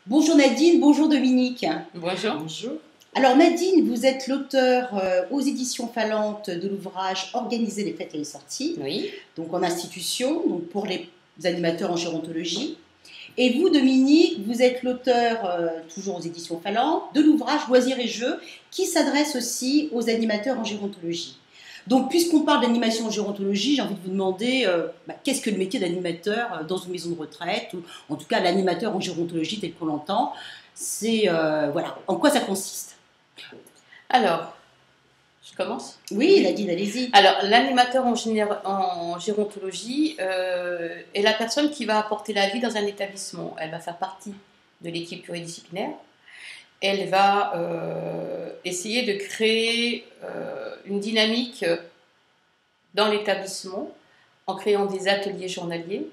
Bonjour Nadine, bonjour Dominique. Bonjour. Bonjour. Alors Nadine, vous êtes l'auteur aux éditions Falante de l'ouvrage Organiser les fêtes et les sorties, Oui. donc en institution, donc pour les animateurs en gérontologie. Et vous Dominique, vous êtes l'auteur, toujours aux éditions Falante, de l'ouvrage Loisirs et Jeux, qui s'adresse aussi aux animateurs en gérontologie. Donc, puisqu'on parle d'animation en gérontologie, j'ai envie de vous demander qu'est-ce que le métier d'animateur dans une maison de retraite, ou en tout cas l'animateur en gérontologie tel qu'on l'entend, c'est voilà, en quoi ça consiste? Alors, je commence? Oui, Nadine, allez-y. Alors, l'animateur en gérontologie est la personne qui va apporter la vie dans un établissement. Elle va faire partie de l'équipe pluridisciplinaire. Elle va essayer de créer une dynamique dans l'établissement en créant des ateliers journaliers,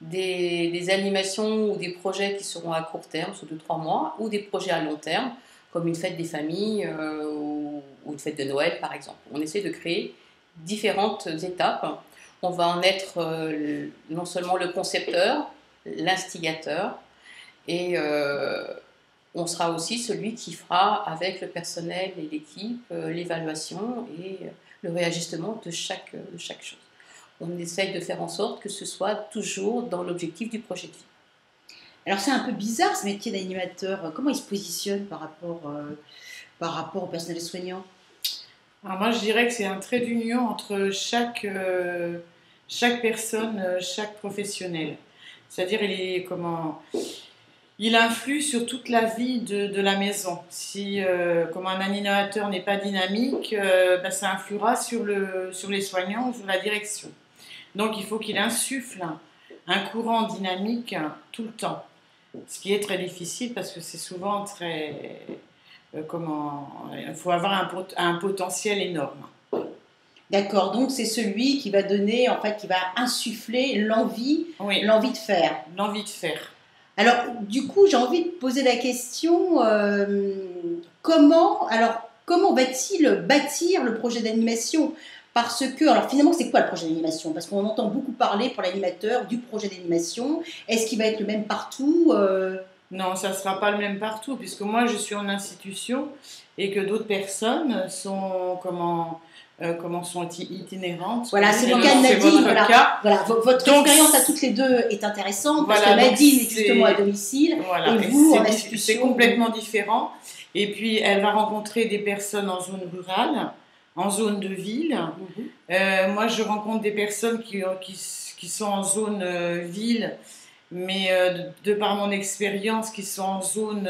des animations ou des projets qui seront à court terme, sur 2-3 mois, ou des projets à long terme, comme une fête des familles ou une fête de Noël, par exemple. On essaie de créer différentes étapes. On va en être non seulement le concepteur, l'instigateur, et on sera aussi celui qui fera, avec le personnel et l'équipe, l'évaluation et le réajustement de chaque chose. On essaye de faire en sorte que ce soit toujours dans l'objectif du projet de vie. Alors c'est un peu bizarre ce métier d'animateur. Comment il se positionne par rapport au personnel soignant? Alors moi je dirais que c'est un trait d'union entre chaque personne, chaque professionnel. C'est-à-dire il influe sur toute la vie de la maison. Si comme un animateur n'est pas dynamique, ça influera sur les soignants ou sur la direction. Donc il faut qu'il insuffle un courant dynamique tout le temps. Ce qui est très difficile parce que c'est souvent très... il faut avoir un potentiel énorme. D'accord, donc c'est celui qui va donner, en fait, qui va insuffler l'envie, oui, l'envie de faire. L'envie de faire. Alors, du coup, j'ai envie de poser la question, comment va-t-il bâtir le projet d'animation? Parce que, alors finalement, c'est quoi le projet d'animation? Parce qu'on entend beaucoup parler pour l'animateur du projet d'animation. Est-ce qu'il va être le même partout? Non, ça ne sera pas le même partout, puisque moi, je suis en institution et que d'autres personnes sont, sont itinérantes. Voilà, c'est le cas de Nadine. Voilà, votre expérience à toutes les deux est intéressante, parce que Nadine est justement à domicile, et vous, en institution. C'est complètement différent. Et puis, elle va rencontrer des personnes en zone rurale, en zone de ville. Moi, je rencontre des personnes qui sont en zone ville, mais de par mon expérience, qui sont en zone,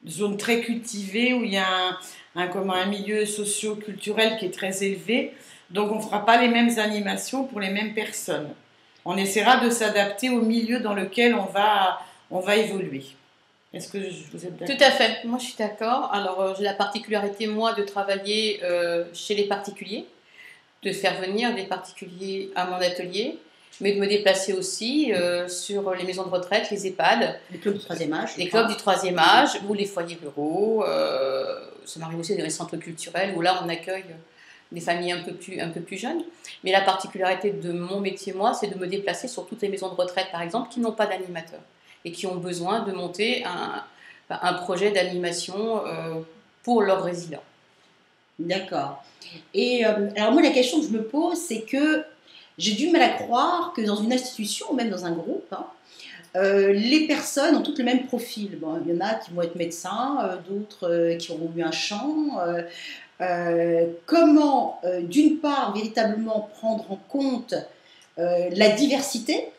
zone très cultivée, où il y a un milieu socio-culturel qui est très élevé. Donc, on ne fera pas les mêmes animations pour les mêmes personnes. On essaiera de s'adapter au milieu dans lequel on va évoluer. Est-ce que vous êtes d'accord? Tout à fait, moi je suis d'accord. Alors j'ai la particularité, moi, de travailler chez les particuliers, de faire venir des particuliers à mon atelier, mais de me déplacer aussi sur les maisons de retraite, les EHPAD. Les clubs du troisième âge. Les clubs du troisième âge, ou les foyers ruraux. Ça m'arrive aussi dans les centres culturels, où là on accueille des familles un peu plus jeunes. Mais la particularité de mon métier, moi, c'est de me déplacer sur toutes les maisons de retraite, par exemple, qui n'ont pas d'animateur et qui ont besoin de monter un projet d'animation pour leurs résidents. D'accord. Et alors moi, la question que je me pose, c'est que j'ai du mal à croire que dans une institution, ou même dans un groupe, les personnes ont toutes le même profil. Bon, il y en a qui vont être médecins, d'autres qui auront eu un chant. Comment, d'une part, véritablement prendre en compte la diversité,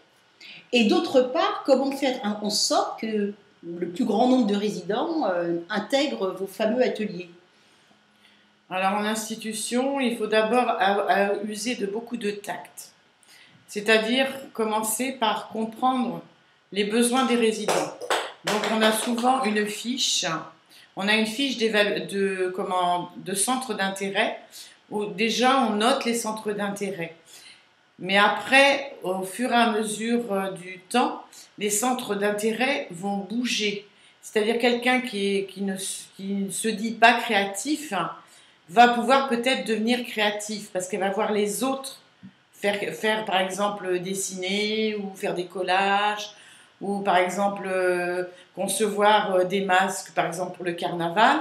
et d'autre part, comment faire en sorte que le plus grand nombre de résidents intègrent vos fameux ateliers? Alors, en institution, il faut d'abord user de beaucoup de tact. C'est-à-dire commencer par comprendre les besoins des résidents. Donc, on a souvent une fiche. On a une fiche de centres d'intérêt où déjà on note les centres d'intérêt. Mais après, au fur et à mesure du temps, les centres d'intérêt vont bouger. C'est-à-dire quelqu'un qui ne se dit pas créatif va pouvoir peut-être devenir créatif parce qu'elle va voir les autres faire par exemple dessiner ou faire des collages, ou par exemple concevoir des masques, par exemple pour le carnaval,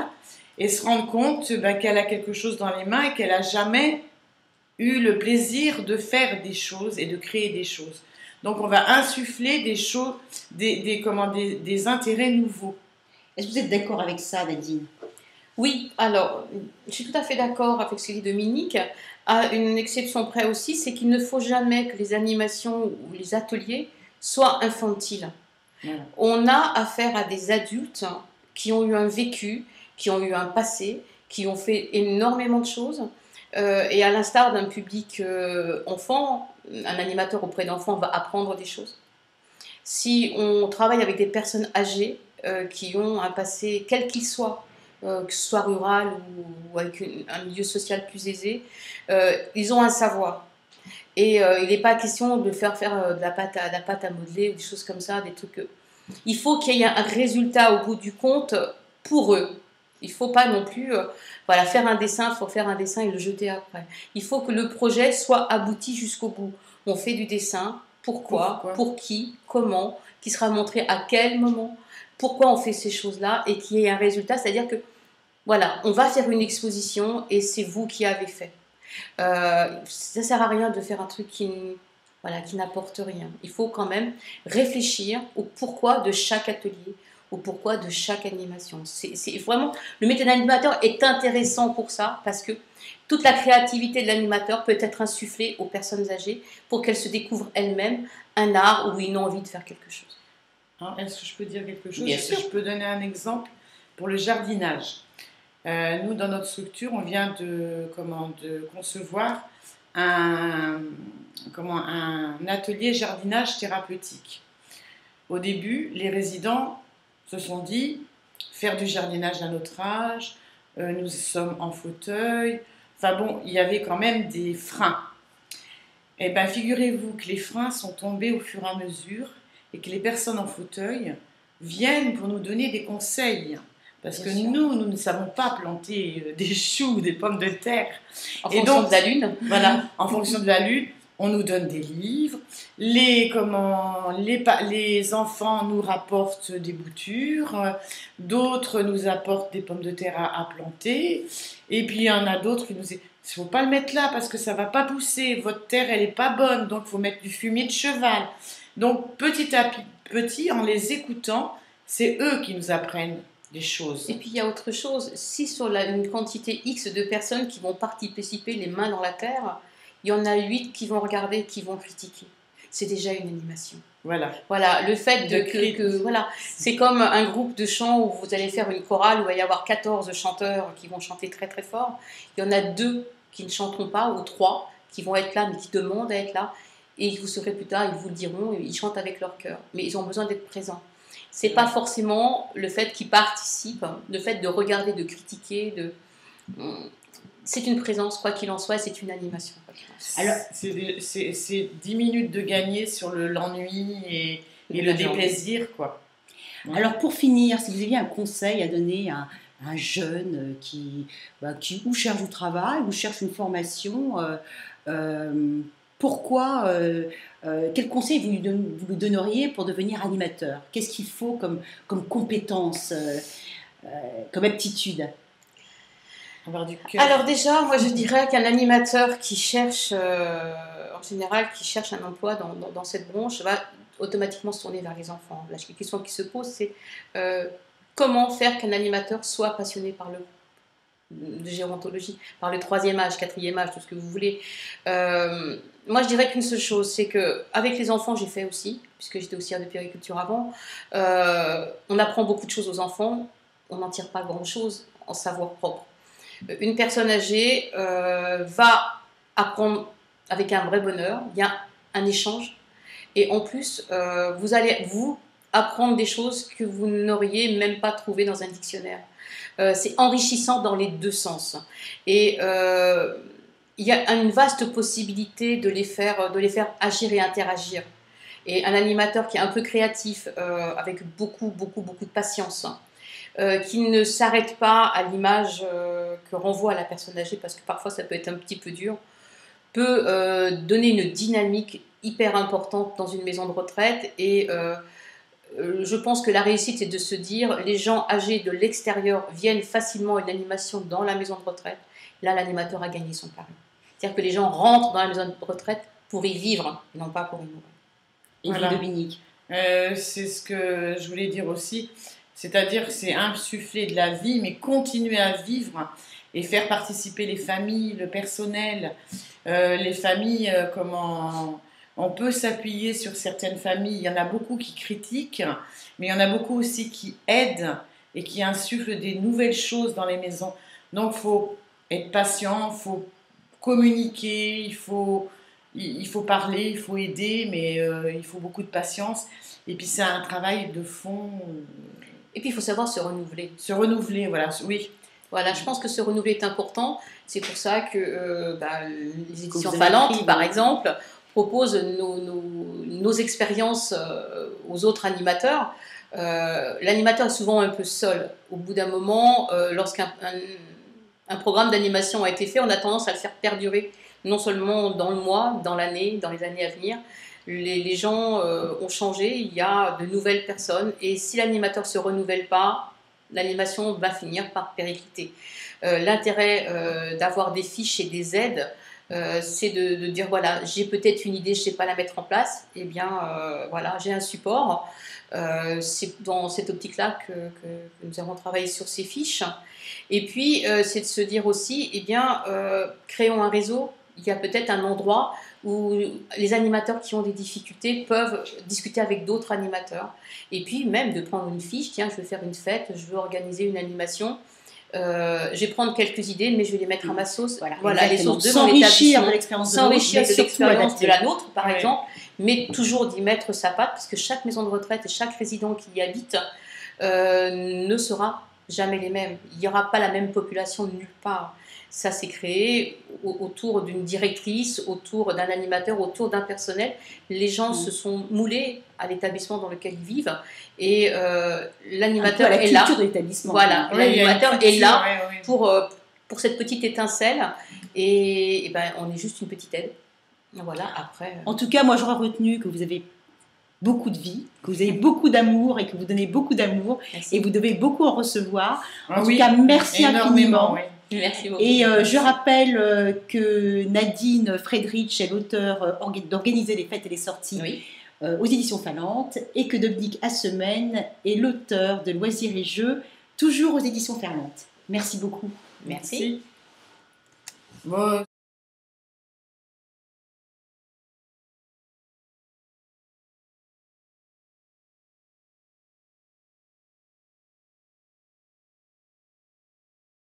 et se rendre compte qu'elle a quelque chose dans les mains et qu'elle n'a jamais eu le plaisir de faire des choses et de créer des choses. Donc on va insuffler des choses, des intérêts nouveaux. Est-ce que vous êtes d'accord avec ça, Nadine? Oui, alors, je suis tout à fait d'accord avec ce que dit Dominique. À une exception près aussi, c'est qu'il ne faut jamais que les animations ou les ateliers soient infantiles. Voilà. On a affaire à des adultes qui ont eu un vécu, qui ont eu un passé, qui ont fait énormément de choses. Et à l'instar d'un public enfant, un animateur auprès d'enfants va apprendre des choses. Si on travaille avec des personnes âgées qui ont un passé, quel qu'il soit, que ce soit rural ou avec un milieu social plus aisé, ils ont un savoir. Et il n'est pas question de faire de la pâte à modeler ou des choses comme ça, des trucs. Il faut qu'il y ait un résultat au bout du compte pour eux. Il ne faut pas non plus voilà, faire un dessin, il faut faire un dessin et le jeter après. Il faut que le projet soit abouti jusqu'au bout. On fait du dessin, pourquoi, pour qui, comment, qui sera montré à quel moment, pourquoi on fait ces choses-là et qu'il y ait un résultat. C'est-à-dire que, voilà, on va faire une exposition et c'est vous qui avez fait. Ça ne sert à rien de faire un truc qui n'apporte rien. Il faut quand même réfléchir au pourquoi de chaque atelier, au pourquoi de chaque animation. C'est vraiment, le métier d'animateur est intéressant pour ça, parce que toute la créativité de l'animateur peut être insufflée aux personnes âgées pour qu'elles se découvrent elles-mêmes un art ou une envie de faire quelque chose. Est-ce que je peux dire quelque chose? Bien sûr. Je peux donner un exemple pour le jardinage. Nous, dans notre structure, on vient de concevoir un atelier jardinage thérapeutique. Au début, les résidents se sont dit, faire du jardinage à notre âge, nous sommes en fauteuil, enfin bon, il y avait quand même des freins. Eh bien, figurez-vous que les freins sont tombés au fur et à mesure et que les personnes en fauteuil viennent pour nous donner des conseils. Parce que nous ne savons pas planter des choux ou des pommes de terre. En fonction de la lune. Voilà, en fonction de la lune, on nous donne des livres. Les enfants nous rapportent des boutures. D'autres nous apportent des pommes de terre à planter. Et puis il y en a d'autres qui nous disent, il ne faut pas le mettre là parce que ça ne va pas pousser. Votre terre, elle n'est pas bonne, donc il faut mettre du fumier de cheval. Donc petit à petit, en les écoutant, c'est eux qui nous apprennent des choses. Et puis il y a autre chose, si sur une quantité X de personnes qui vont participer les mains dans la terre, il y en a 8 qui vont regarder, qui vont critiquer. C'est déjà une animation. Voilà. Voilà, le fait voilà, c'est comme un groupe de chant où vous allez faire une chorale où il va y avoir 14 chanteurs qui vont chanter très très fort. Il y en a 2 qui ne chanteront pas, ou 3 qui vont être là, mais qui demandent à être là. Et vous saurez plus tard, ils vous le diront, ils chantent avec leur cœur. Mais ils ont besoin d'être présents. C'est pas forcément le fait qu'ils participent, le fait de regarder, de critiquer, c'est une présence, quoi qu'il en soit, c'est une animation. Alors, c'est 10 minutes de gagner sur l'ennui et le déplaisir, quoi. Alors, pour finir, si vous aviez un conseil à donner à un jeune qui ou cherche du travail, ou cherche une formation, quel conseil vous lui donneriez pour devenir animateur? Qu'est-ce qu'il faut comme compétence, comme aptitude? Alors déjà, moi je dirais qu'un animateur qui cherche, en général, qui cherche un emploi dans cette branche, va automatiquement se tourner vers les enfants. La question qui se pose, c'est comment faire qu'un animateur soit passionné par de gérontologie, par le 3e âge, 4e âge, tout ce que vous voulez. Moi, je dirais qu'une seule chose, c'est qu'avec les enfants, j'ai fait aussi, puisque j'étais aussi de puériculture avant, on apprend beaucoup de choses aux enfants, on n'en tire pas grand-chose en savoir propre. Une personne âgée va apprendre avec un vrai bonheur, il y a un échange, et en plus, vous allez apprendre des choses que vous n'auriez même pas trouvées dans un dictionnaire. C'est enrichissant dans les deux sens. Et il y a une vaste possibilité de les faire agir et interagir. Et un animateur qui est un peu créatif, avec beaucoup de patience, qui ne s'arrête pas à l'image que renvoie à la personne âgée, parce que parfois ça peut être un petit peu dur, peut donner une dynamique hyper importante dans une maison de retraite. Et je pense que la réussite, c'est de se dire, les gens âgés de l'extérieur viennent facilement à une animation dans la maison de retraite. Là, l'animateur a gagné son pari. C'est-à-dire que les gens rentrent dans la maison de retraite pour y vivre, et non pas pour y mourir. Et Voilà. vous, Dominique? C'est ce que je voulais dire aussi. C'est-à-dire que c'est insuffler de la vie, mais continuer à vivre et faire participer les familles, le personnel. Les familles, comment on peut s'appuyer sur certaines familles. Il y en a beaucoup qui critiquent, mais il y en a beaucoup aussi qui aident et qui insufflent des nouvelles choses dans les maisons. Donc, il faut être patient, il faut communiquer, il faut parler, il faut aider, mais il faut beaucoup de patience. Et puis, c'est un travail de fond. Et puis, il faut savoir se renouveler. Se renouveler, voilà, oui. Voilà, je pense que se renouveler est important. C'est pour ça que les éditions Falante, par exemple, proposent nos expériences aux autres animateurs. L'animateur est souvent un peu seul. Au bout d'un moment, lorsqu'un programme d'animation a été fait, on a tendance à le faire perdurer, non seulement dans le mois, dans l'année, dans les années à venir. Les gens ont changé, il y a de nouvelles personnes, et si l'animateur ne se renouvelle pas, l'animation va finir par péricliter. L'intérêt d'avoir des fiches et des aides, c'est de dire, voilà, j'ai peut-être une idée, je ne sais pas la mettre en place, eh bien, voilà, j'ai un support. C'est dans cette optique-là que nous avons travaillé sur ces fiches. Et puis, c'est de se dire aussi, eh bien, créons un réseau. Il y a peut-être un endroit où les animateurs qui ont des difficultés peuvent discuter avec d'autres animateurs. Et puis, même de prendre une fiche, tiens, je veux faire une fête, je veux organiser une animation. Je vais prendre quelques idées, mais je vais les mettre à ma sauce. Voilà, les sauces de mon s'enrichir établissement, de l'expérience de s'enrichir l'autre, de l'expérience adapter. de la nôtre, par exemple, mais toujours d'y mettre sa patte, parce que chaque maison de retraite et chaque résident qui y habite ne sera jamais les mêmes. Il n'y aura pas la même population nulle part. Ça s'est créé autour d'une directrice, autour d'un animateur, autour d'un personnel. Les gens se sont moulés à l'établissement dans lequel ils vivent, et l'animateur est là. De l'établissement. Voilà, Oui, l'animateur est là oui. pour cette petite étincelle, et ben, on est juste une petite aide. Voilà, après. En tout cas, moi, j'aurais retenu que vous avez beaucoup de vie, que vous avez beaucoup d'amour et que vous donnez beaucoup d'amour, et vous devez beaucoup en recevoir. En tout cas, merci infiniment. Oui. Merci beaucoup. Et je rappelle que Nadine Friedrich est l'auteur d'Organiser les fêtes et les sorties aux éditions Falante, et que Dominique Assemène est l'auteur de Loisirs et Jeux, toujours aux éditions Falante. Merci beaucoup. Merci. Bon.